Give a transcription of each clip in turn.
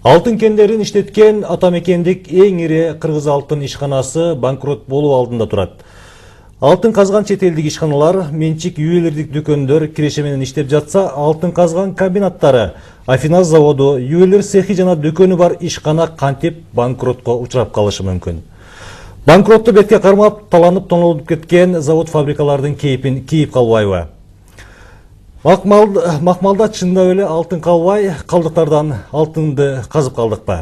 Алтын кендерин иштеткен ата мекендик эң ири Кыргызалтын ишканасы банкрот болуу алдында турат. Алтын казган чет элдик ишканалар, менчик ювелирдик дүкөндөр, киреше менен иштеп жатса, алтын казган комбинаттары, аффинаж заводу, ювелир цехи жана дүкөнү бар ишкана кантип банкротко учурап калышы мүмкүн. Банкротту бетке кармап, таланып тонолуп кеткен завод-фабрикалардын кейпин кийип калбайбы? Макмалда чында эле алтын калбай, калдыктардан алтынды казып калдыкпы?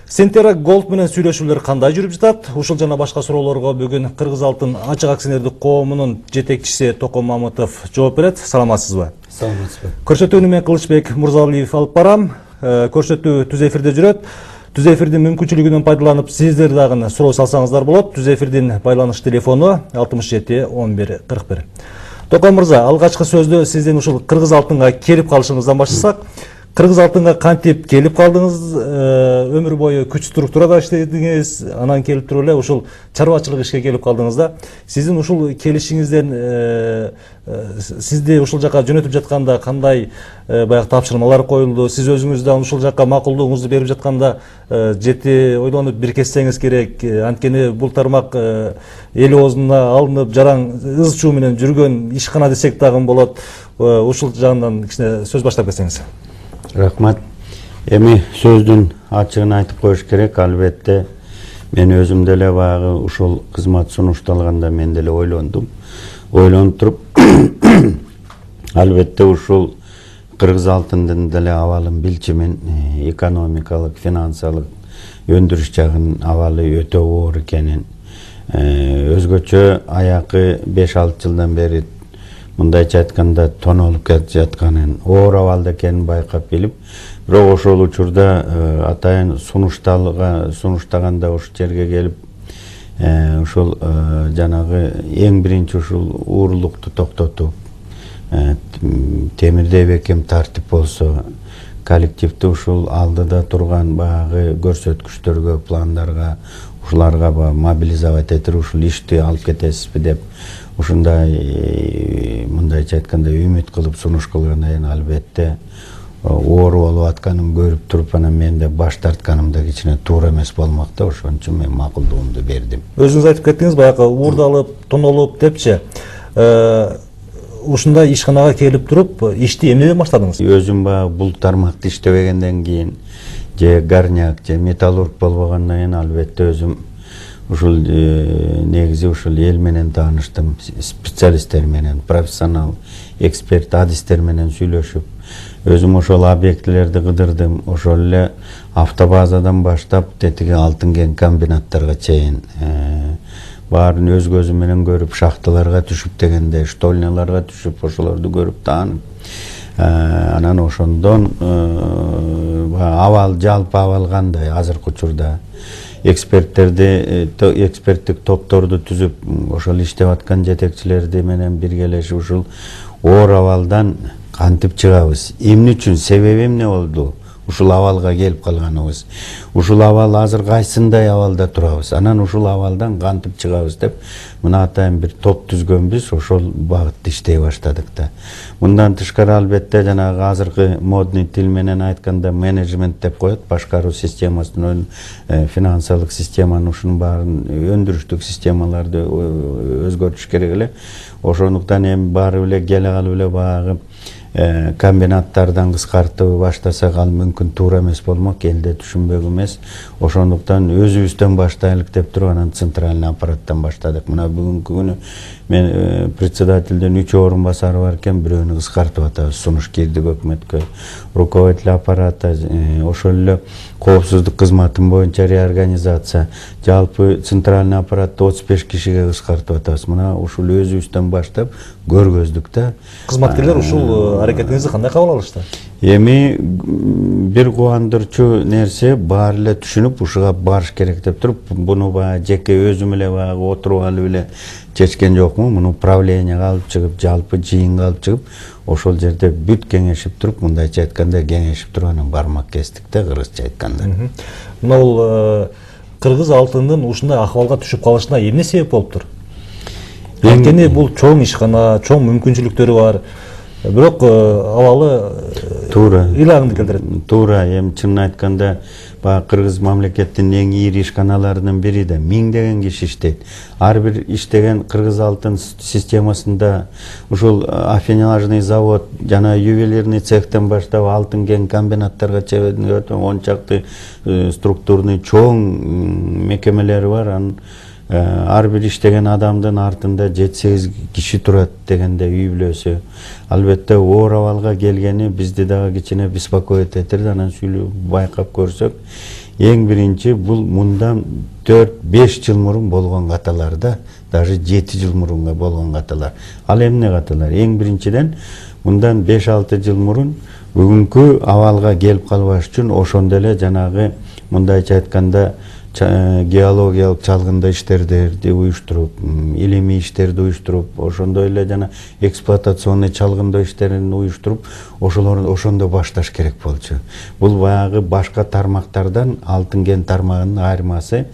Сентера Голд менен сүйлөшүүлөр кандай жүрүп жатат? Ушул жана башка суроолорго бүгүн Кыргызалтын ачык акционердик коомунун жетекчиси Токон Мамытов жооп берет. Саламатсызбы? Саламатсызбы. Көрсөтүүнү мен Кылычбек Мурзалиев алып барам. Көрсөтүү түз эфирде жүрөт. Түз эфирдин мүмкүнчүлүгүнөн пайдаланып, сиздер дагы суроо салсаңыздар болот. Түз эфирдин байланыш телефону 67 11 41. Токон мырза, алгачкы сөздү сиздин ушул Кыргызалтынга келип калышыңыздан баштасак, Кыргызалтынга кантип келип калдыңыз, өмүр бою күч структурада иштедиңиз, анан келип туруп эле ушул чарбачылык ишке келип калдыңыз да. Сиздин ушул келишиңизден сизди ушул жака жөнөтүп жатканда кандай баягы тапшырмалар коюлду? Сиз өзүңүз да ушул жака макулдугуңузду берип жатканда жети ойлонуп биркесеңиз керек. Анткени бул тармак эл оозуна алынып, жаран ыз чуу менен жүргөн ишкана десек дагы болот. Ушул жагынан кичине сөз баштап кетсеңиз. Рахмат. Эми сөздүн ачыгын айтып коюш керек. Албетте мен өзүм деле баягы ушул кызмат сунушталганда мен деле ойлондум. Ойлонуп туруп албетте ушул Кыргызалтындын деле абалын билчимин, экономикалык, финансылык өндүрүш жагын абалы өтө оор экенин, өзгөчө аякы 5-6 жылдан бери мындайча айтканда тонолуп кетип жатканын, оор абалда экенин байкап билип, бирок ошол учурда атайын сунуштаганда ошол жерге келип, ушул жанагы эң биринчи ушул уурулукту токтотуп, темирдей бекем тартип болсо, коллективди ушул алдыда турган баягы көрсөткүчтөргө, пландарга, ушуларга мобилизовать этип ушул ишти алып кетесизби деп ушундай мындайча айтканда үмүт кылып сунуш кылгандан кийин албетте оор болуп атканын көрүп туруп, анан мен да баш тартканымда кичине туура эмес болмок да, ошон үчүн мен макулдугумду бердим. Өзүңүз айтып кеттиңиз, баягы урдалып, тонолуп депчи. Ушундай ишканага келип туруп, ишти эмнеден баштадыңыз? Өзүм баягы бул тармакты иштебегенден кийин, же гарняк, же металлург болбогондон кийин албетте өзүм ушул негизи ушул эл менен тааныштым, специалисттер менен, профессионал, эксперт, адистер менен сүйлөшүп, өзүм ошол объектилерди кыдырдым. Ошол эле автобазадан баштап тетиги алтын кен комбинаттарга чейин баарын өз көзүм менен көрүп, шахталарга түшүп дегенде, штольняларга түшүп, ошолорду көрүп таанып, анан ошондон абал, жалпы абал кандай азыркы учурда эксперттик топторду түзүп, ошол иштеп аткан жетекчилерди менен биргелешип ушул оор абалдан кантип чыгабыз, эмне үчүн, себеби эмне болду ушул абалга келип калганыбыз, ушул абал азыр кайсындай абалда турабыз, анан ушул абалдан кантип чыгабыз деп мына атайын бир топ түзгөнбүз. Ошол багытта иштей баштадык да. Мындан тышкары албетте жанагы азыркы модный тил менен айтканда менеджмент деп коет, башкаруу системасын, финансылык системаны, ушунун баарын, өндүрүштүк системаларды өзгөртүш керек эле. Ошондуктан эми баары эле келе калып эле баягы комбинаттардан кыскартып баштасак ал мүмкүн туура эмес болмок, элде түшүнбөк эмес. Ошондуктан өзүбүздөн баштайлык деп туруп анан центральный аппараттан баштадык. Мына бүгүнкү күнү мен председателдин 3 орун басары бар экен, бирөөнү кыскартып атабыз, сунуш кирдик өкмөткө. Руководитель аппарата, ошол эле коопсуздук кызматын боюнча реорганизация, жалпы центральный аппаратты 35 кишиге кыскартып атабыз. Мына ушул өзүбүздөн баштап көргөздүк да. Кызматкерлер ушул аракетиңизди кандай кабыл алышты? Эми бир кубандырчу нерсе, баары эле түшүнүп, ушуга барыш керек деп туруп, буну баягы жеке өзүм эле баягы отуруп алып эле чечкен жокмун. Муну правленияга алып чыгып, жалпы жыйынга алып чыгып, ошол жерде бүт кеңешип туруп, мындайча айтканда кеңешип туруп анан бармак кестик да, кыргызча айтканда. Мына бул Кыргызалтындын ушундай акыбалга түшүп калышына эмне себеп болуптур? Анткени бул чоң ишкана, чоң мүмкүнчүлүктөрү бар. Бирок абалы туура ыйлагыңды келтирет. Туура, эми чынын айтканда баягы кыргыз мамлекеттин эң ийри ишканаларынын бири да миңдеген киши иштейт. Ар бир иштеген Кыргызалтын системасында ушул аффинажный завод, жана ювелирный цехтен баштап алтын кен комбинаттарга чейин 10 чакты структурный чоң мекемелери бар. Анын ар бир иштеген адамдын артында 7-8 киши турат дегенде үй бүлөсү. Албетте оор абалга келгени бизди дагы кичине беспокоит этет. Анан сүйлөп байкап көрсөк, эң биринчи бул мындан 4-5 жыл мурун болгон каталар да, даже 7 жыл мурунга болгон каталар. Ал эмне каталар? Эң биринчиден мындан 5-6 жыл мурун бүгүнкү абалга келип калбаш үчүн ошондо эле жанагы мындайча айтканда геологиялык чалгында иштерди уюштуруп, илимий иштерди уюштуруп, ошондой эле жана эксплуатационный чалгында иштерин уюштуруп, ошондо башташ керек болчу. Бул баягы башка тармактардан алтын кен тармагынын айырмасы.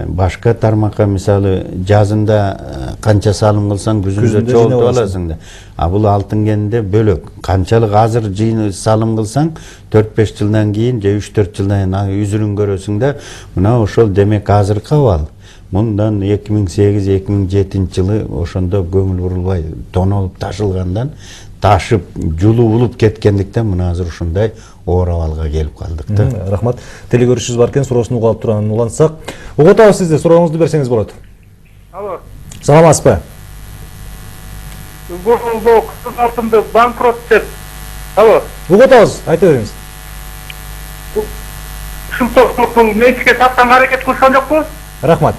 Башка тармакка мисалы жазында канча салым кылсаң күзүндө чогултуп аласың да. А бул алтын кенде бөлөк. Канчалык азыр салым кылсаң 4-5 жылдан кийин же 3-4 жылдан кийин үзүрүн көрөсүң да. Мына ошол демек азыркы абал. Мындан 2008-2007 жылы ошондо көңүл бурулбай тонолуп ташылгандан ташып жулуулуп кеткендиктен мына азыр ушундай оор абалга келип калдык да. Рахмат. Телегөрүүчүбүз бар экен, суроосун угуп алып туруп улантсак. Угуп атабыз сизди, сурооңузду берсеңиз болот. Алло. Саламатсызбы? Бул Кыргызалтынды банкрот деп. Алло. Угуп атабыз, айта бериңиз. Ушунтоктун менчикке сатканга аракет кылышкан жокпу? Рахмат.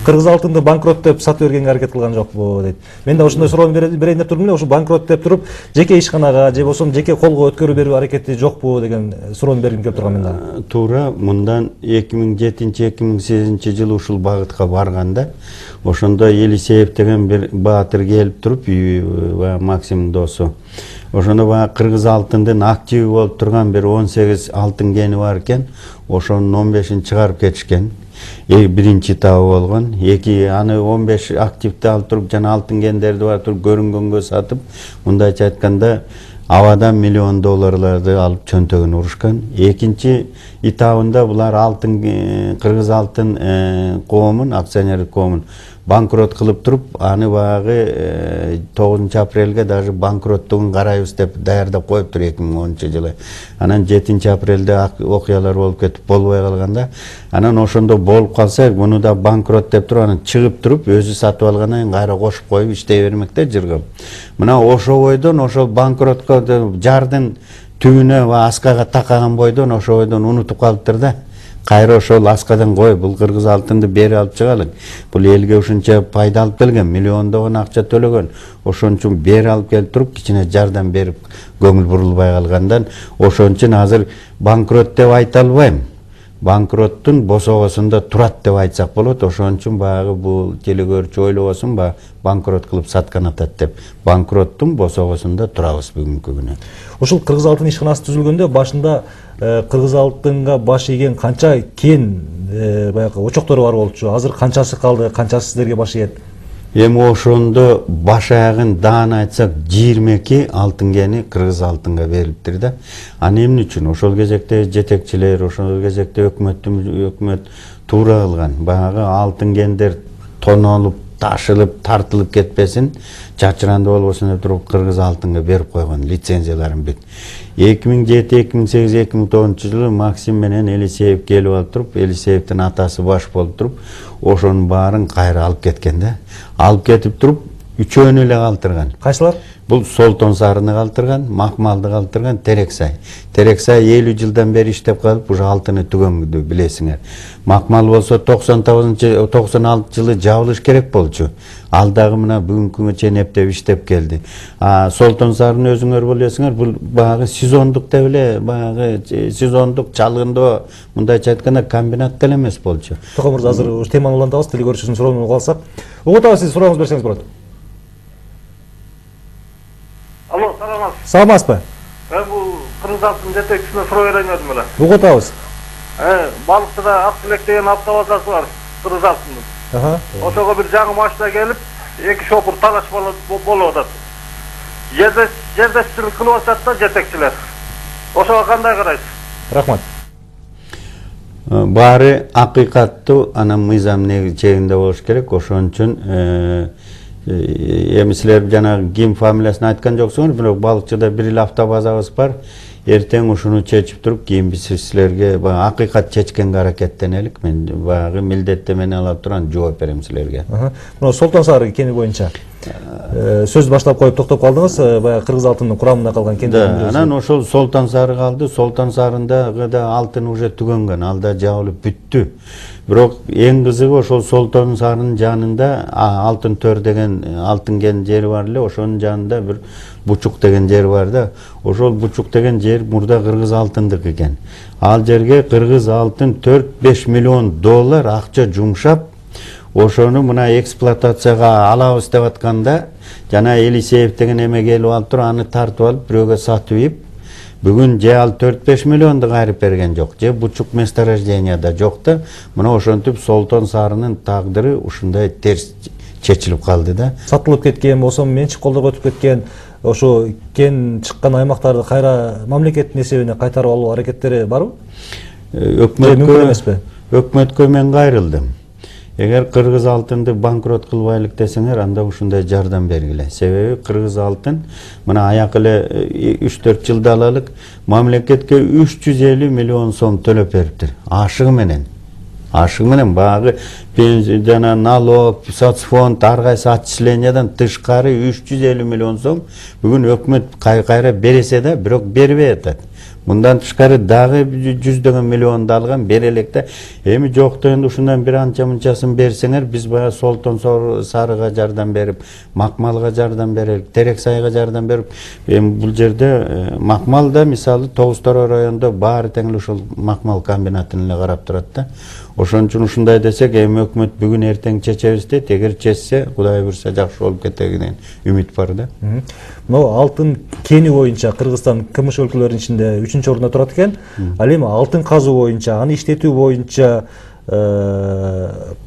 Кыргызалтынды банкрот деп сатып бергенге аракет кылган жокпу дейт. Мен да ошондой суроону берейин деп турдум эле, ошо банкрот деп туруп, жеке ишканага же болсо жеке колго өткөрүү берүү аракети жокпу деген суроону бергим келип турган мен да. Туура, мындан 2007-2008 жылы ушул багытка барганда, ошондо Елисеев деген бир баатыр келип туруп, Максим досу. Ошондо баягы Кыргызалтындын активи болуп турган бир 18 алтын кени бар экен, ошонун 15-ин чыгарып кетишкен. Биринчи табы болгон, аны 15 активди алып туруп жана алтын кендерди бар туруп көрүнгөнгө сатып, мындайча айтканда абадан $1 миллион алып чөнтөгүн урушкан. Экинчи этабында булар алтын Кыргызалтын коомун, акционерлик коомун банкрот кылып туруп, аны баягы 9 апрелге даже банкроттугун карайбыз деп даярдап коюптур 2010 жылы. Анан 7 апрелде окуялар болуп кетип болбой калганда, анан ошондо болуп калса, муну да банкрот деп туруп, анан чыгып туруп, өзү сатып алгандан кийин кайра кошуп коюп иштей бермек да жыргап. Мына ошол бойдон, ошол банкротко жардын түбүнө ва аскага такаган бойдон, ошол бойдон унутуп калыптыр да. Кайра ошол аскадан кой, бул Кыргызалтынды бери алып чыгалык. Бул элге ушунча пайда алып келген, миллиондогон акча төлөгөн. Ошон үчүн бери алып келип туруп, кичине жардам берип көңүл бурулбай калгандан, ошон үчүн азыр банкрот деп айта албайм. Банкроттун босогосунда турат деп айтсак болот. Ошон үчүн баягы бул телегөрчү ойлобосун, банкрот кылып саткан атат деп. Банкроттун босогосунда турабыз бүгүнкү күнү. Ушул Кыргызалтын ишканасы түзүлгөндө башында Кыргызалтынга баш ийген канча кен баягы очоктору бар болчу. Азыр канчасы калды, канчасы сиздерге баш ийет? Эми ошондо баш аягын даан айтсак 22 алтын кени Кыргызалтынга берилиптир да. Аны эмне үчүн? Ошол кезекте жетекчилер, ошол кезекте өкмөт туура кылган. Баягы алтын кендер тонолуп, ташылып, тартылып кетпесин, чачыранды болбосун деп туруп Кыргызалтынга берип койгон лицензияларын бүт. 2007, 2008, 2009 жылы Максим менен Елисеев келип алып туруп, Елисеевдин атасы баш болуп туруп, ошонун баарын кайра алып кеткен да. Алып кетип туруп, үчөөнү эле калтырган. Кайсылар? Бул Солтон сарыны калтырган, Макмалды калтырган, Терексай. Терексай 50 жылдан бери иштеп калып, ушу алтыны түгөнгүдү билесиңер. Макмал болсо 96 жылы жабылыш керек болчу. Ал дагы мына бүгүнкү күнгө чейин эптеп иштеп келди. Солтон сарыны өзүңөр билесиңер, бул баягы сезондук деп эле, баягы сезондук чалгындоо, мындайча айтканда комбинат деле эмес болчу. Токо мырза, азыр теманы улантабыз, телегөрүүчүнүн суроону угуп алсак. Угуп атабыз, сиз сурооңузду берсеңиз болот. Алло, саламатсыз. Саламатсызбы? Мен бул Кыргызалтын жетекчисине суроо берейин дедим эле. Угуп атабыз. Балыктыда Акбилек деген автобазасы бар Кыргызалтындын. Ошого бир жаңы машина келип, эки шопур талаш болуп атат. Жерде жердештилик кылып атат да жетекчилер. Ошого кандай карайсыз? Рахмат. Баары акыйкаттуу анан мыйзам чегинде болуш керек. Ошон үчүн эми силер жана ким фамилиясын айткан жоксуңар, бирок балыкчыда бир эле автобазабыз бар. Эртең ушуну чечип туруп, кийин биз силерге акыйкат чечкенге аракеттенелик. Мен баягы милдеттемени алып турам, жооп берем силерге. Мына Солтон сары кени боюнча сөз баштап коюп токтоп калдыңыз. Баягы Кыргызалтындын курамында калган кендерин. Анан ошол Солтон сары калды. Солтон сарындагы да алтын уже түгөнгөн, алда жабылып бүттү. Бирок эң кызыгы ошол Солтон сарынын жанында алтын төр деген алтын кен жери бар эле. Ошонун жанында бир бучук деген жер бар да. Ошол бучук деген жер мурда Кыргызалтындык экен. Ал жерге Кыргызалтын 4-5 миллион доллар акча жумшап, ошону мына эксплуатацияга алабыз деп атканда, жана Элисеев деген эме келип алып туруп, аны тартып алып, бирөөгө сатып ийип, бүгүн же ал 4-5 миллионду кайрып берген жок, же бучук месторожденияда жок да. Мына ошентип Солтон сарынын тагдыры ушундай терс чечилип калды да. Сатылып кеткен болсо, менчик колдорго өтүп кеткен, ошо кен чыккан аймактарды кайра мамлекеттин эсебине кайтарып алуу аракеттери барбы? Өкмөткө мен кайрылдым. Эгер Кыргызалтынды банкрот кылбайлык десеңер, анда ушундай жардам бергиле. Себеби Кыргызалтын мына аяк эле 3-4 жылда алалык мамлекетке 350 миллион сом төлөп бериптир. Ашыгы менен баягы жана налог, соцфонд, ар кайсы отчислениядан тышкары 350 миллион сом бүгүн өкмөт кайра бересе да, бирок бербей атат. Мындан тышкары дагы 100 миллионду алган бере элек да. Эми жок дегенде ушундан бир анча мынчасын берсеңер, биз баягы Солтон сарыга жардам берип, Макмалга жардам берип, Терексайга жардам берип, эми бул жерде Макмал да мисалы Тогуз-Тороо районунда баары тең эле ушул Макмал комбинатын эле карап турат да. Ошон үчүн ушундай десек, эми өкмөт бүгүн эртең чечебиз дейт. Эгер чечсе, Кудай буйрса жакшы болуп кетет деген үмүт бар да. Мына алтын кени боюнча Кыргызстан КМШ өлкөлөрүнүн ичинде 3-орунда турат экен. Ал эми алтын казуу боюнча, аны иштетүү боюнча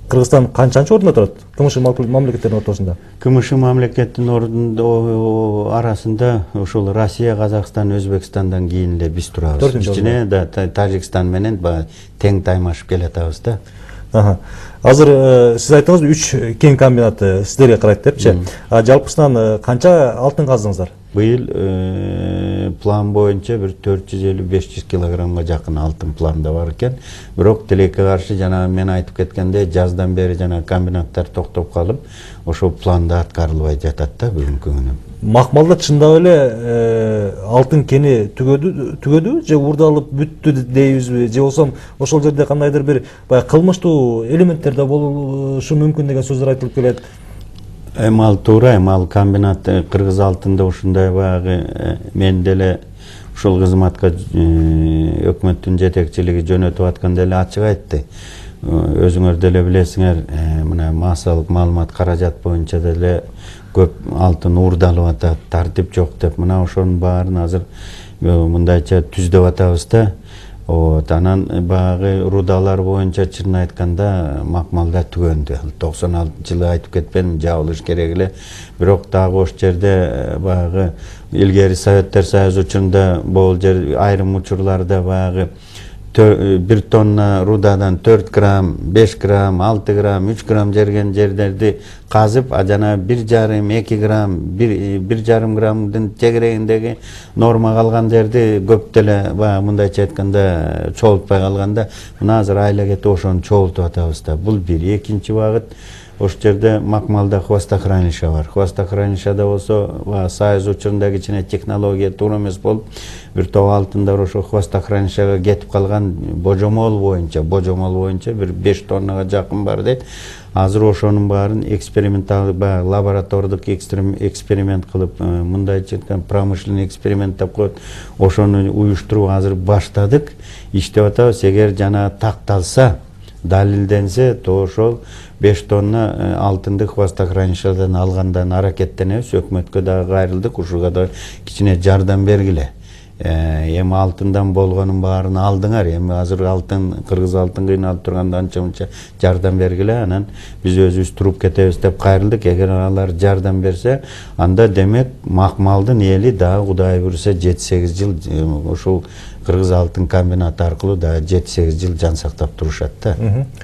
Кыргызстан канчанчы орунда турат? КМШ мамлекеттеринин ортосунда. КМШ мамлекеттин арасында ушул Россия, Казакстан, Өзбекстандан кийин эле биз турабыз. Ичине да Тажикстан менен тең таймашып келатабыз да. Азыр сиз айттыңыз 3 кен комбинаты сиздерге карайт депчи. Жалпысынан канча алтын каздыңыздар? Быйыл план боюнча бир 450-500 килограммга жакын алтын планда бар экен. Бирок тилекке каршы жана мен айтып кеткендей, жаздан бери жана комбинаттар токтоп калып, ошол планда аткарылбай жатат да бүгүнкү күнү. Макмалда чындап эле алтын кени түгөдү же урдалып бүттү дейбизби, же болсо ошол жерде кандайдыр бир баягы кылмыштуу элементтер да болушу мүмкүн деген сөздөр айтылып келет. Эми ал туура, эми ал комбинат Кыргызалтында ушундай баягы мен деле ушул кызматка өкмөттүн жетекчилиги жөнөтүп атканда эле ачык айтты. Өзүңөр деле билесиңер, мына массалык маалымат каражат боюнча деле көп алтын урдалып атат, тартип жок деп, мына ошонун баарын азыр мындайча түздөп атабыз да. Анан баягы рудалар боюнча чынын айтканда Макмалда түгөндү. 96-жылы айтып кетпедим, жабылыш керек эле. Бирок дагы ош жерде баягы илгери Советтер Союзу учурунда бул жер айрым учурларда баягы 1 тонна рудадан 4 грамм, 5 грамм, 6 грамм, 3 грамм жерген жерлерди казып, жана 1,5-2 грамм, 1,5 граммдын тегерегиндеги норма калган жерди көп деле баягы мындайча айтканда чогултпай калганда, мына азыр айла кетип ошону чогултуп атабыз да. Бул бир. Экинчи багыт, ош жерде Макмалда хвостохранилище бар. Хвостохранилищеде болсо Союз учурунда кичине технология туура эмес болуп, бир топ алтындар ошо хвостохранилищеге кетип калган божомол боюнча бир 5 тоннага жакын бар дейт. Азыр ошонун баарын эксперименталдык баягы лаборатордук эксперимент кылып, мындайча айтканда промышленный эксперимент деп коет. Ошону уюштуруп азыр баштадык, иштеп атабыз. Эгер жана такталса, далилденсе, то ошол 5 тонна алтынды хвостохранилищеден алгандан аракеттенебиз. Өкмөткө дагы кайрылдык, ушуга да кичине жардам бергиле. Эми алтындан болгонун баарын алдыңар. Эми азыр алтын, Кыргызалтын кыйналып турганда анча-мынча жардам бергиле, анан биз өзүбүз туруп кетебиз деп кайрылдык. Эгер алар жардам берсе, анда демек макмалдын эли дагы Кудай буйруса 7-8 жыл ушул Кыргызалтын комбинаты аркылуу да 7-8 жыл жан сактап турушат да.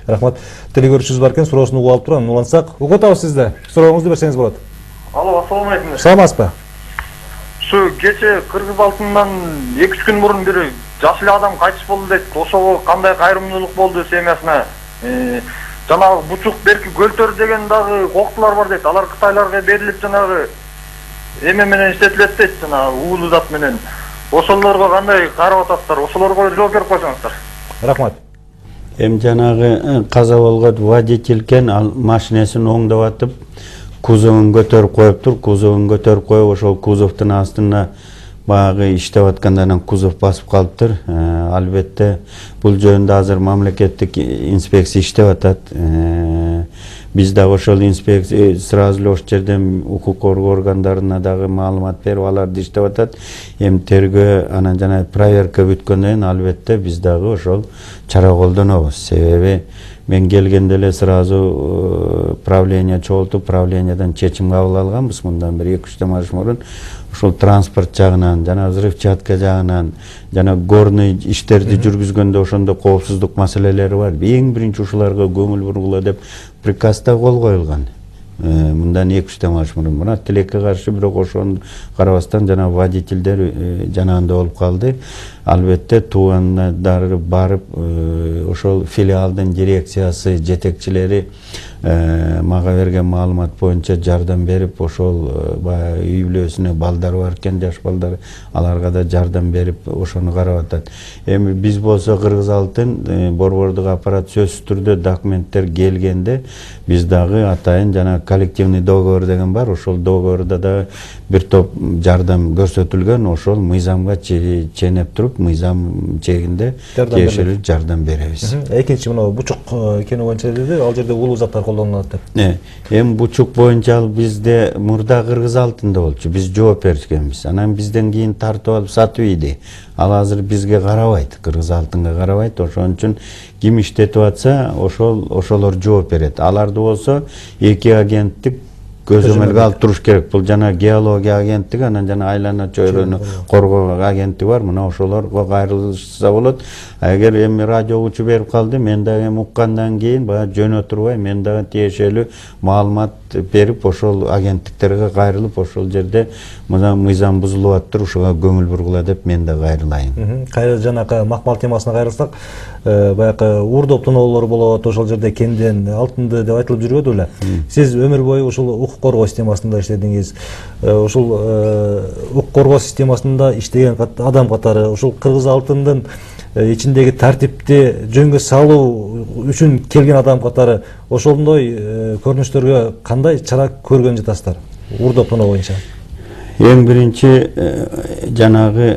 Рахмат. Телегөрүүчүбүз бар экен, суроосун угуп алып турам. Улансак, угутабыз сизде. Сурооңузду берсеңиз болот. Алло, ассаламу алейкум. Саламатсызбы? Şu gece Kırgızaltından 2-3 gün burun biri жасыл адам кайтыш болду дейт. Ошого кандай кайрымдуулук болду семьясына? Жанагы бучук берки көлтөр деген дагы коктулар бар дейт. Алар Кытайларга берилип жанагы эме менен иштетилет дейт, жанагы уулуу зат менен. Ошолорго кандай карап атасыздар? Ошолорго жооп берип койсоңуздар. Рахмат. Эми жанагы каза болгон водителькен машинесин оңдоп атып, кузовун көтөрүп коюптур. Кузовун көтөрүп коюп, ошол кузовдун астына баягы иштеп аткандан кузов басып калыптыр. Албетте бул жөнүндө азыр мамлекеттик инспекция иштеп атат. Биз дагы ошол инспекция сразу эле ошол жерден укук коргоо органдарына дагы маалымат берип аларды иштеп атат. Эми тергөө анан жана проверка бүткөндөн кийин албетте биз дагы ошол чара колдонобуз. Себеби мен келгенде эле сразу правление чогултуп, правлениядан чечим кабыл алганбыз мындан бир 2-3 маш мурун. Ошол транспорт жагынан, жана взрывчатка жагынан, жана горный иштерди жүргүзгөндө ошондо коопсуздук маселелери бар. Эң биринчи ушуларга көңүл бургула деп приказда кол коюлган. Мындан 2-3 маш мурун. Мына тилекке каршы бирок ошону карабастан жана водительдер жанагында болуп калды. Албетте туугандары барып, ошол филиалдын дирекциясы, жетекчилери мага берген маалымат боюнча жардам берип, ошол үй бүлөсүнө балдары бар экен, жаш балдары, аларга да жардам берип, ошону карап атат. Эми биз болсо Кыргызалтын борбордук аппарат сөзсүз түрдө документтер келгенде, биз дагы атайын жана коллективный договор деген бар, ошол договордо да бир топ жардам көрсөтүлгөн, ошол мыйзамга ченеп туруп, мыйзам чегинде тиешелүү жардам беребиз. Экинчи мына бучук кени боюнча деди, ал жерде улуу заттар колдонулат деп. Эми бучук боюнча бизде мурда Кыргызалтында болчу, биз жооп бергенбиз. Анан бизден кийин тартып алып сатып ийди. Ал азыр бизге карабайт, Кыргызалтынга карабайт. Ошон үчүн ким иштетип атса, ошолор жооп берет. Аларды болсо эки агенттик көзөмөлгө алып туруш керек. Бул жана геология агенттиги, анан жана айлана чөйрөнү коргоо агенттиги бар. Мына ошолорго кайрылышса болот. Эгер эми радио учу берип калды, мен дагы эми уккандан кийин баягы жөнө турбай, мен дагы тиешелүү маалымат берип, ошол агенттиктерге кайрылып, ошол жерде мына мыйзам бузулуп аттыр, ушуга көңүл бургула деп мен да кайрылайын. Кайра жанакы макмал темасына кайрылсак, баягы урдоп тоноолор болот, ошол жерде кенден алтынды деп айтылып жүрбөдү беле. Сиз өмүр бою ушул укук коргоо системасында иштедиңиз. Ушул укук коргоо системасында иштеген адам катары ушул Кыргызалтындын ичиндеги тартипти жөнгө салуу үчүн келген адам катары ошондой көрүнүштөргө кандай чара көргөн жатасыздар урдоп тоноо боюнча? Эң биринчи жанагы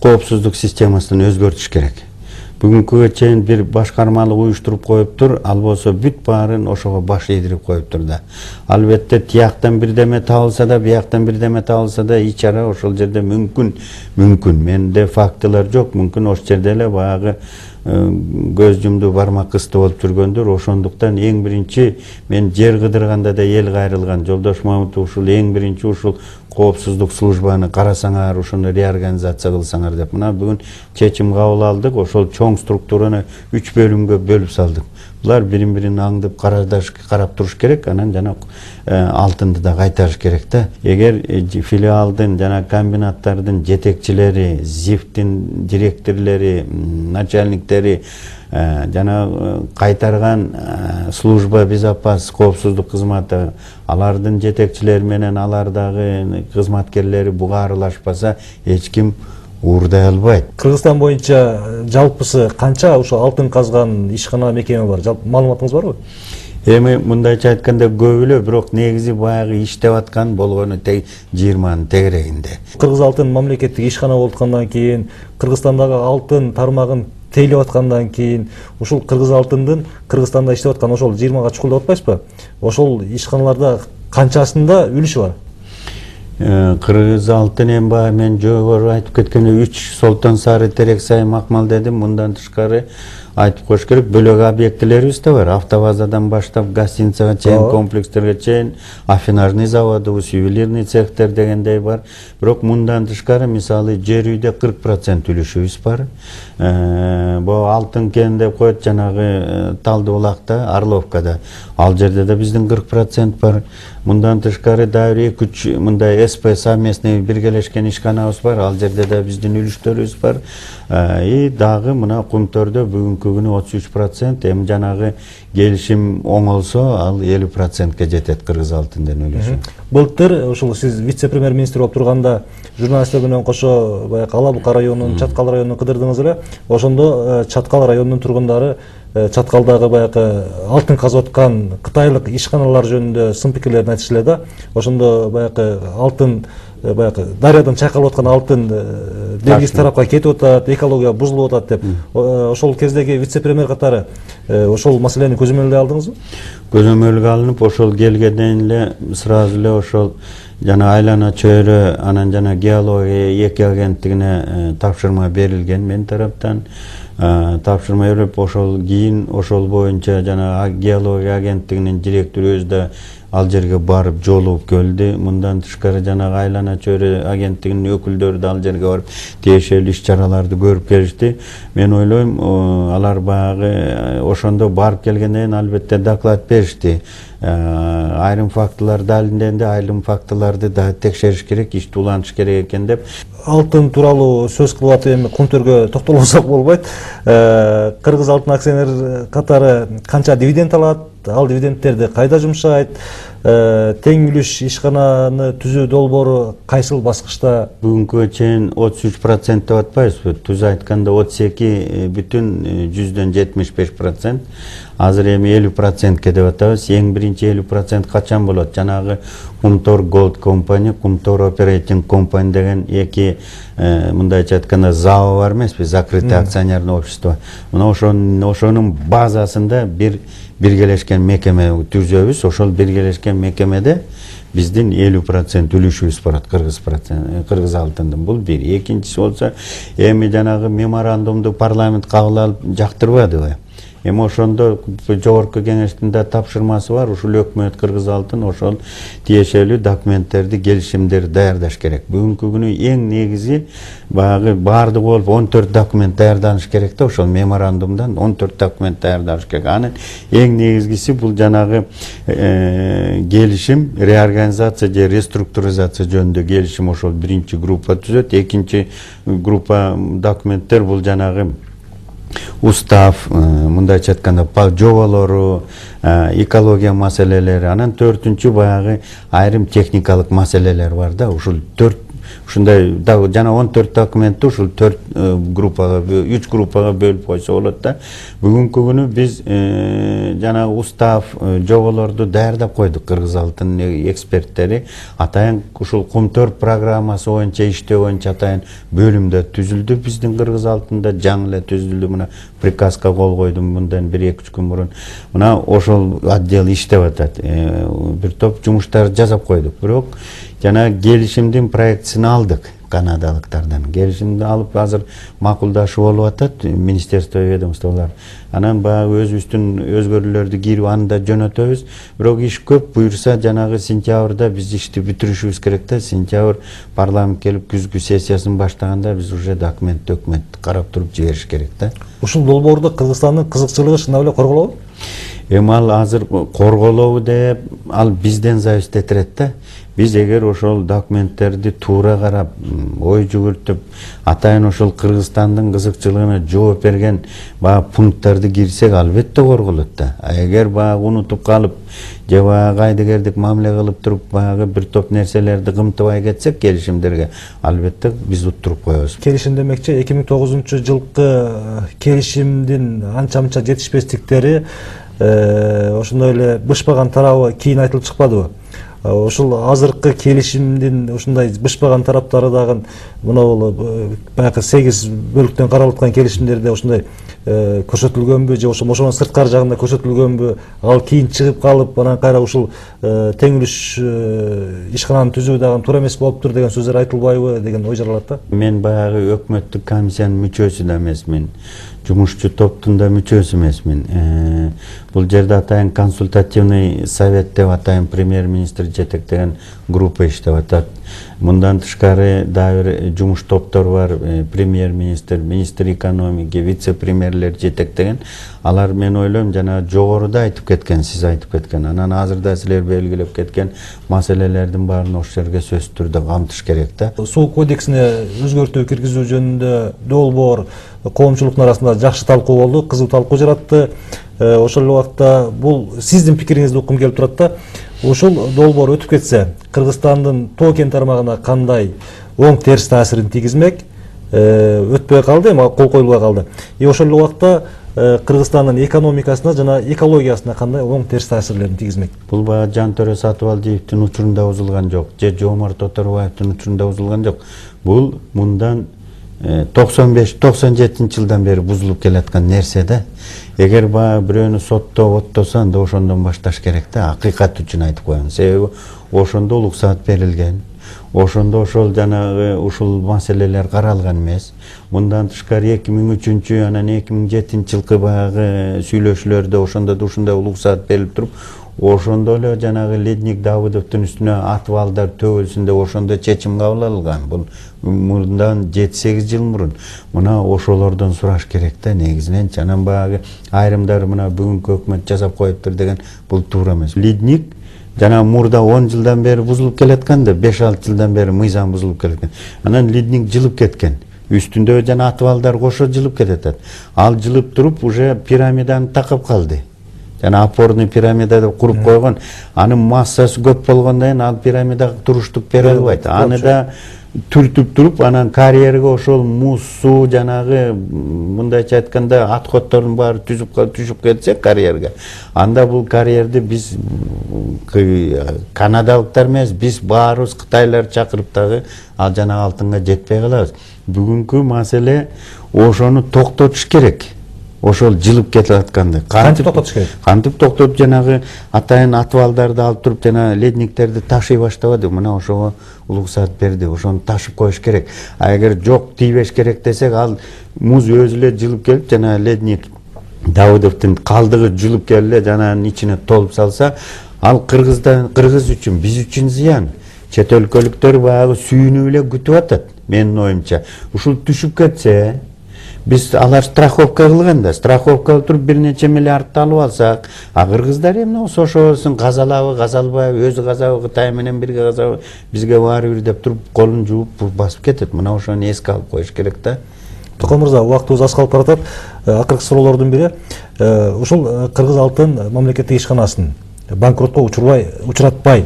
коопсуздук системасын өзгөртүш керек. Бүгүнкүгө чейин бир башкармалык уюштуруп коюптур, ал болсо бүт баарын ошого баш ийдирип коюптур да. Албетте тияктан бирдеме табылса да, бияктан бирдеме табылса да, ичара ошол жерде мүмкүн. Менде фактылар жок, мүмкүн ошол жерде эле баягы көз жумду бармак кысты болуп жүргөндүр. Ошондуктан эң биринчи мен жер кыдырганда да эл кайрылган. Жолдош Мамытов ушул эң биринчи ушул коопсуздук службаны карасаңар, ошону реорганизация кылсаңар деп. Мына бүгүн чечим кабыл алдык. Ошол чоң структураны 3 бөлүмгө бөлүп салдык. Булар бирин-бирин аңдып карап туруш керек, анан жана алтынды да кайтарыш керек да. Эгер филиалдын жана комбинаттардын жетекчилери, ЗИФтин директорлори, начальниктери жана кайтарган служба безопасность коопсуздук кызматы, алардын жетекчилери менен алардагы кызматкерлери буга аралашпаса, эч ким уурдай албайт. Кыргызстан боюнча жалпысы канча ошо алтын казган ишкана мекеме бар? Жалпы маалыматыңыз барбы? Эми мындайча айтканда көп эле, бирок негизи баягы иштеп аткан болгону 20-нын тегерегинде. Кыргызалтын мамлекеттик ишкана болуп кийин, Кыргызстандагы алтын тармагын тейлеп аткандан кийин, ушул Кыргызалтындын Кыргызстанда иштеп аткан ошол 20га чукул деп атпайсызбы? Ошол ишканаларда канчасында үлүшү бар? Кыргызалтын эми баягы мен жогору айтып кеткендей 3 солтон сары терек сайы макмал дедим. Мындан тышкары айтып коюш керек, бөлөк объектилерибиз да бар. Автовазадан баштап гостиницага чейин, комплекстерге чейин, аффинажный заводубуз, ювелирный цехтер дегендей бар. Бирок мындан тышкары мисалы жер үйдө 40% үлүшүбүз бар. Бу алтын кен деп коет, жанагы Талды булакта, Орловкада. Ал жерде да биздин 40% бар. Мындан тышкары дагы 2-3 мындай СП совместный биргелешкен ишканабыз бар. Ал жерде да биздин үлүштөрүбүз бар. И дагы мына Кумтөрдө бүгүнкү күнү 33%, эми жанагы келишим оңолсо, ал 50%ке жетет Кыргызалтындын үлүшү. Былтыр ушул сиз вице-премьер-министр болуп турганда журналисттер менен кошо баягы Алабука районунун, Чаткал районунун кыдырдыңыз эле. Ошондо Чаткал районунун тургундары Чаткалдагы баягы алтын казып аткан кытайлык ишканалар жөнүндө сын пикирлерин айтышты да. Ошондо баягы алтын баягы дарыядан чайкалып аткан алтын белгисиз тарапка кетип атат, экология бузулуп атат деп. Ошол кездеги вице-премьер катары ошол маселени көзөмөлгө алдыңызбы? Көзөмөлгө алынып, ошол келгенден эле сразу эле ошол жана айлана чөйрө, анан жана геология 2 агенттигине тапшырма берилген мен тараптан. Тапшырма берип, ошол кийин ошол боюнча жана геология агенттигинин директору өзү да ал жерге барып жолугуп келди. Мындан тышкары жанагы айлана чөйрө агенттигинин өкүлдөрү да ал жерге барып тиешелүү иш-чараларды көрүп келишти. Мен ойлойм, алар баягы ошондо барып келгенден албетте доклад беришти. Айрым фактылар далилденди, айрым фактыларды да текшериш керек, ишти улантыш керек экен деп. Алтын тууралуу сөз кылып атып, эми Кумтөргө токтолбосок болбойт. Кыргызалтын акционер катары канча дивиденд алат? Ал дивидендтерди кайда жумшайт? Тең үлүш ишкананы түзүү долбоору кайсыл баскычта? Бүгүнкү чейин 33% деп атпайбызбы? Түз айтканда 32,75%. Азыр эми 50%ке деп атабыз. Эң биринчи 50% качан болот? Жанагы Кумтор Gold Company, Кумтор Operating Company деген эки мындайча айтканда ЗАО бар эмеспи? Закрытый акционерный общество. Мына ошонун базасында биргелешкен мекеме түзөбүз. Ошол биргелешкен мекемеде биздин 50% үлүшүбүз барат Кыргызалтындын. Бул бир. Экинчиси болсо, эми жанагы меморандумду парламент кабыл алып жактырбадыбы? Эми ошондо жогорку кеңештин да тапшырмасы бар. Ушул өкмөт Кыргызалтын ошол тиешелүү документтерди, келишимдерди даярдаш керек. Бүгүнкү күнү эң негизи баягы баардыгы болуп 14 документ даярданыш керек да, ошол меморандумдан 14 документ даярданыш керек. Анын эң негизгиси бул жанагы келишим, реорганизация же реструктуризация жөнүндө келишим, ошол биринчи группа түзөт. Экинчи группа документтер бул жанагы устав, мындайча айтканда жоболору, экология маселелери, анан төртүнчү баягы айрым техникалык маселелер бар да. Ушул 4 ушундай жана 14 документти ушул 4 группага, 3 группага бөлүп койсо болот да. Бүгүнкү күнү биз жана устав, жоболорду даярдап койдук Кыргызалтын эксперттери. Атайын ушул Кумтөр программасы боюнча иштөө боюнча атайын бөлүмдө түзүлдү биздин Кыргызалтында, жаңы эле түзүлдү. Мына приказга кол койдум мындан 1-2 күн мурун. Мына ошол отдел иштеп атат. Бир топ жумуштарды жасап койдук. Бирок жана келишимдин проектисин алдык канадалыктардан. Келишимди алып азыр макулдашуу болуп атат министерство ведомстволор. Анан баягы өзүбүздүн өзгөрүүлөрдү кирип аны да жөнөтөбүз. Бирок иш көп, буюрса жанагы сентябрда биз ишти бүтүрүшүбүз керек да. Сентябрь парламент келип күзгү сессиясын баштаганда биз уже документти карап туруп жибериш керек да. Ушул долбоордо Кыргызстандын кызыкчылыгы чындап эле корголобу? Эми ал азыр корголобу деп, ал бизден зависит этет да. Биз эгер ошол документтерди туура карап, ой жүгүртүп, атайын ошол Кыргызстандын кызыкчылыгына жооп берген баягы пункттарды кирсек, албетте корголот да. А эгер баягы унутуп калып, же баягы кайдыгердик мамиле кылып туруп, баягы бир топ нерселерди кымтыбай кетсек келишимдерге, албетте биз уттуруп коебуз. Келишим демекчи 2009-жылкы келишимдин анча-мынча жетишпестиктери ошондой эле бышпаган тарабы кийин айтылып чыкпадыбы? ошол азыркы келишимдин ушундай бышпаган тараптары дагы мына баягы 8 бөлүктөн каралып аткан келишимдерде ушундай көрсөтүлгөнбү же ошонун сырткары жагында көрсөтүлгөнбү, ал кийин чыгып калып анан кайра ушул тең үлүш ишкананы түзүү дагы туура эмес болуптур деген сөздөр айтылбайбы деген ой жаралат да. Мен баягы өкмөттүк комиссиянын мүчөсү да эмесмин, жумушчу топтун да мүчөсү эмесмин. Бул жерде атайын консультативный совет деп атайын премьер-министр жетектеген группа иштеп атат. Мындан тышкары дагы бир жумуш топтор бар, премьер-министр, министр экономики, вице-премьерлер жетектеген. Алар мен ойлойм жана жогоруда айтып кеткен, сиз айтып кеткен. Анан азырда силер белгилеп кеткен маселелердин баарын ошол жерге сөзсүз түрдө камтыш керек да. Суу кодексине өзгөртүү киргизүү жөнүндө долбоор коомчулуктун арасында жакшы талкуу болду, кызуу талкуу жаратты. Ошол убакта бул сиздин пикириңизди уккум келип турат да. Ушул долбоор өтүп кетсе, Кыргызстандын тоо кен тармагына кандай оң терс таасирин тийгизмек? Өтпөй калды, эми кол коюлбай калды. Ошол убакта Кыргызстандын экономикасына жана экологиясына кандай оң терс таасирлерин тийгизмек? Бул баягы Жантөрө Сатыбалдиевдин учурунда узулган жок, же Жоомарт Оторбаевдин учурунда узулган жок. Бул мындан 95-97 жылдан бери бузулуп келаткан нерсе да. Эгер баягы бирөөнү соттоп оттосоң да ошондон башташ керек да, акыйкат үчүн айтып коеюн. Себеби ошондо уруксаат берилген. Ошондо ошол жанагы ушул маселелер каралган эмес. Мындан тышкары 2003 анан 2007 жылкы баягы сүйлөшүүлөрдө ошондо да ушундай уруксаат берилип туруп, ошондо эле жанагы ледник Давыдовдун үстүнө атыбалдар төбөлсүндө ошондо чечим кабыл алынган. Бул мындан 7-8 жыл мурун. Мына ошолордон сураш керек да негизинен. Анан баягы айрымдары мына бүгүнкү өкмөт жасап коюптур деген бул туура эмес. Ледник жана мурда 10 жылдан бери бузулуп келаткан да, 5-6 жылдан бери мыйзам бузулуп келаткан. Анан ледник жылып кеткен. Үстүндө жана атыбалдар кошо жылып кетет. Ал жылып туруп уже пирамиданы такап калды. Жана опорный пирамида деп куруп койгон. Анын массасы көп болгондон кийин ал пирамида туруштук бере албайт. Аны да түртүп туруп, анан карьерге ошол муз, суу жанагы мындайча айтканда отходдордун баары түшүп кетсе карьерге. Анда бул карьерди биз канадалыктар эмес, биз баарыбыз кытайлар чакырып дагы ал жанагы алтынга жетпей калабыз. Бүгүнкү маселе ошону токтотуш керек. Ошол жылып кетип атканды кантип токтотуш керек? Кантип токтотуп жанагы атайын атыбалдарды алып туруп жана ледниктерди ташый баштабады. Мына ошого уруксаат берди. Ошону ташып коюш керек. А эгер жок тийбеш керек десек, ал муз өзү эле жылып келип жана ледник Давыдовдун калдыгы жылып келип эле жананын ичине толуп салса, ал кыргыз үчүн, биз үчүн зыян. Чет өлкөлүктөр баягы сүйүнүп эле күтүп атат. Менин оюмча, ушул түшүп кетсе, биз алар страховка кылган да, страховка туруп бир нече миллиардты алып алсак, а кыргыздар эмне ошосын казалабы, казалбайбы, өзү казабы, Кытай менен бирге казабы, бизге баары бир деп туруп колун жууп басып кетет. Мына ошону эске алып коюш керек да. Токон мырза, убактыбыз аз калып баратат. Акыркы суроолордун бири, ушул Кыргызалтын мамлекеттик ишканасын банкротко учуратпай,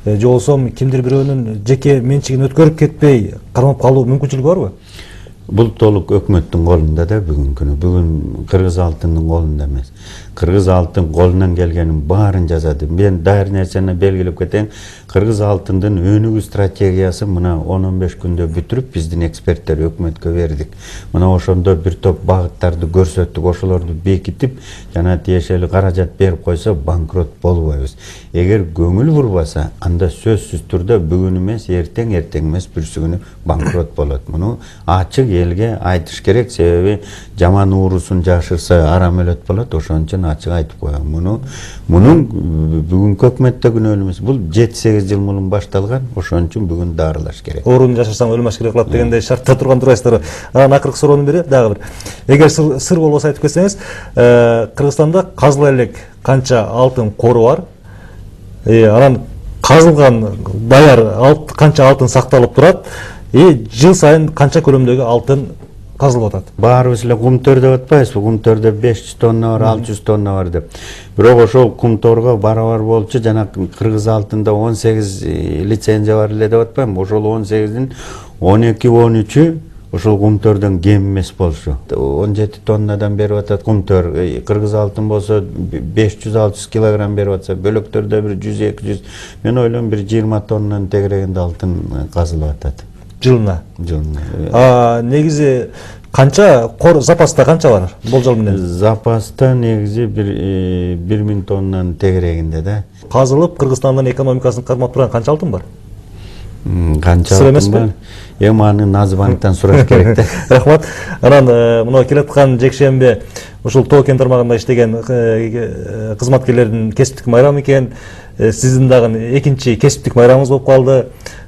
же болбосо кимдир бирөөнүн жеке менчигин өткөрүп кетпей кармап калуу мүмкүнчүлүгү барбы? Бул толук өкмөттүн колунда да бүгүнкү күнү. Бүгүн Кыргызалтындын колунда эмес. Кыргызалтын колунан келгенин баарын жазады. Мен дайыр нерсени белгилеп кетейин. Кыргызалтындын өнүгүү стратегиясы мына 10-15 күндө бүтүрүп биздин эксперттер өкмөткө бердик. Мына ошондо бир топ багыттарды көрсөттүк, ошолорду бекитип, жана тиешелүү каражат берип койсо банкрот болбойбуз. Эгер көңүл бурбаса, анда сөзсүз түрдө бүгүн эмес, эртең эмес бүрсү күнү банкрот болот. Муну ачык элге айтыш керек, себеби жаман уурусун жашырса арам өлөт болот. Ошон үчүн ачык айтып коем. Мунун бүгүнкү өкмөттө күнөөлүү эмес. Бул 7-8 жыл мурун башталган. Ошон үчүн бүгүн дарылаш керек. Ооруну жашырсаң өлмөш керек кылат дегендей шартта турган турасыздар. Анан акыркы суроонун бири дагы бир. Эгер сыр болбосо айтып кетсеңиз, Кыргызстанда казыла элек канча алтын кору бар? Анан казылган даяр канча алтын сакталып турат? Жыл сайын канча көлөмдөгү алтын казылып атат? Баарыбыз эле кумтөр деп атпайбызбы? Кумтөрдө 500 тонна бар, 600 тонна бар деп. Бирок ошол кумторго барабар болчу жана Кыргызалтында 18 лицензия бар эле деп атпаймынбы? Ошол 18-дин 12-13-ү ушул кумтөрдөн кем эмес болчу. 17 тоннадан берип атат кумтөр. Кыргызалтын болсо 500-600 килограмм берип атса, бөлөктөрдө бир 100-200. Мен ойлойм бир 20 тоннанын тегерегинде алтын казылып атат. Жылына. Жылына. Негизи канча запаста канча бар болжол менен? Запаста негизи бир 1000 тоннанын тегерегинде да. Казылып Кыргызстандын экономикасын кармап турган канча алтын бар? Канча алтын бар? Эми аны Назбанктан сураш керек да. Рахмат. Анан мына келаткан жекшембе ушул тоо кен тармагында иштеген кызматкерлердин кесиптик майрамы экен. Сиздин дагы экинчи кесиптик майрамыңыз болуп калды.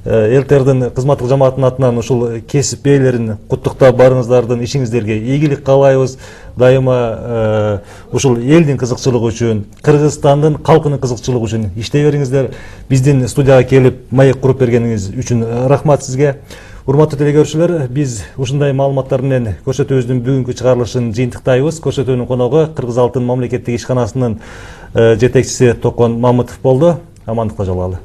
Элтердин кызматтык жамаатынын атынан ушул кесип ээлерин куттуктап барыңыздардын ишиңиздерге ийгилик каалайбыз. Дайыма ушул элдин кызыкчылыгы үчүн, Кыргызстандын калкынын кызыкчылыгы үчүн иштей бериңиздер. Биздин студияга келип маек куруп бергениңиз үчүн рахмат сизге. Урматтуу телекөрүүчүлөр, биз ушундай маалыматтар менен көрсөтүүбүздүн бүгүнкү чыгарылышын жыйынтыктайбыз. Көрсөтүүнүн коногу Кыргызалтын мамлекеттик ишканасынын жетекчиси Токон Мамытов болду. Амандыкта жолугалы.